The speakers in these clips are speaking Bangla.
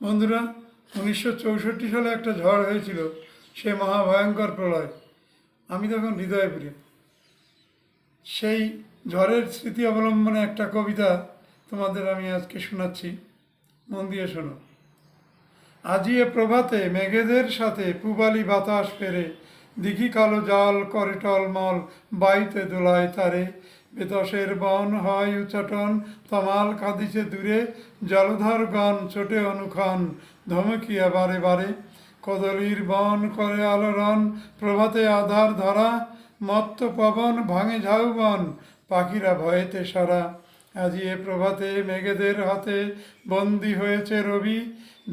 বন্ধুরা, 1964 সালে একটা ঝড় হয়েছিল, সে মহাভয়ঙ্কর প্রলয়। আমি তখন হৃদয়পুরে। সেই ঝড়ের স্মৃতি অবলম্বনে একটা কবিতা তোমাদের আমি আজকে শোনাচ্ছি, মন দিয়ে শোনো। আজি এ প্রভাতে মেঘেদের সাথে পূবালি বাতাস ফেরে, দিঘি কালো জল করে টলমল, বাইতে দোলায় তারে। বেতসের বন হয় উচ্চাটন, তমাল কাঁদিছে দূরে, জলধর গণ ছোটে অনুক্ষণ, ধমকিয়া বারে বারে। কদলীর বন করে আলোড়ন, প্রভাতে আধার ধরা, মত্ত পবন ভাঙে ঝাউবন, পাখিরা ভয়েতে সারা। আজি এ প্রভাতে মেঘেদের হাতে বন্দী হয়েছে রবি,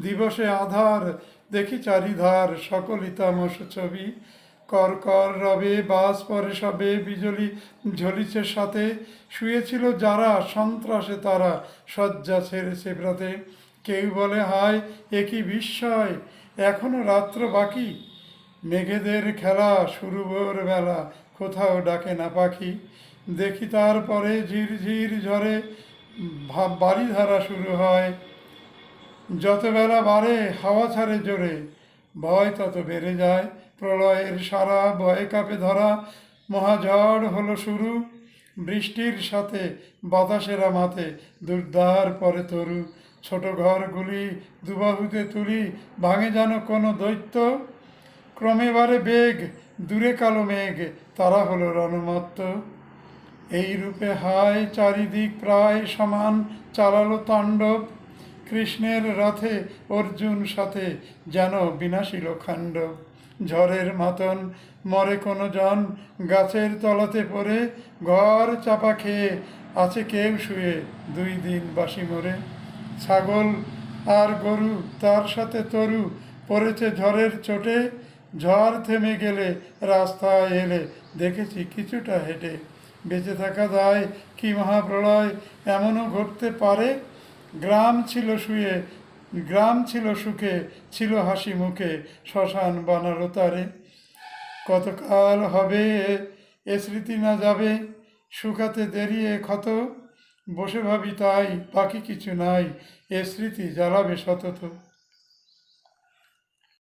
দিবসে আধার দেখি চারিধার, সকলই তামস ছবি। কর কর রবে বাস পরে সবে, বিজলি ঝলিছে সাথে, শুয়েছিল যারা সন্ত্রাসে তারা, শয্যা ছেড়েছে প্রাতে। কেউ বলে হায় এ কি বিস্ময়, এখনো রাত্র বাকি, মেঘেদের খেলা শুরু ভোরবেলা, কোথাও ডাকে না পাখি। দেখি তারপরে ঝিরঝির ঝরে বাড়িধারা শুরু হয়, যত বেলা বাড়ে হাওয়া ছাড়ে জোরে, ভয় তত বেড়ে যায়। প্রলয়ের সারা ভয়ে কাঁপে ধরা, মহাঝড় হলো শুরু, বৃষ্টির সাথে বাতাসেরা মাথে, দুর্দার পরে তরু। ছোট ঘরগুলি দুবাহুতে তুলি, ভাঙে যেন কোনো দৈত্য, ক্রমে বাড়ে বেগ, দূরে কালো মেঘ, তারা হলো রণমত্ত। এই রূপে হায় চারিদিক প্রায় সমান, চালালো তাণ্ডব, কৃষ্ণের রথে অর্জুন সাথে, যেন বিনাশী লোখাণ্ড। ঝড়ের মাতন মরে কোনো জন, গাছের তলাতে পড়ে, ঘর চাপা খেয়ে আছে কেউ শুয়ে, 2 দিন বাসি মরে। ছাগল আর গরু তার সাথে তরু পড়েছে ঝড়ের চোটে, ঝড় থেমে গেলে রাস্তায় এলে দেখেছি কিছুটা হেঁটে। বেঁচে থাকা দায় কি মহাপ্রলয় এমনও ঘটতে পারে, গ্রাম ছিল শুয়ে, গ্রাম ছিল সুখে, ছিল হাসি মুখে, শ্মশান বানালো তারে। কতকাল হবে এ স্মৃতি না যাবে, শুকাতে দেরি এ ক্ষত, বসে ভাবি তাই বাকি কিছু নাই, এ স্মৃতি জ্বালাবে সতত।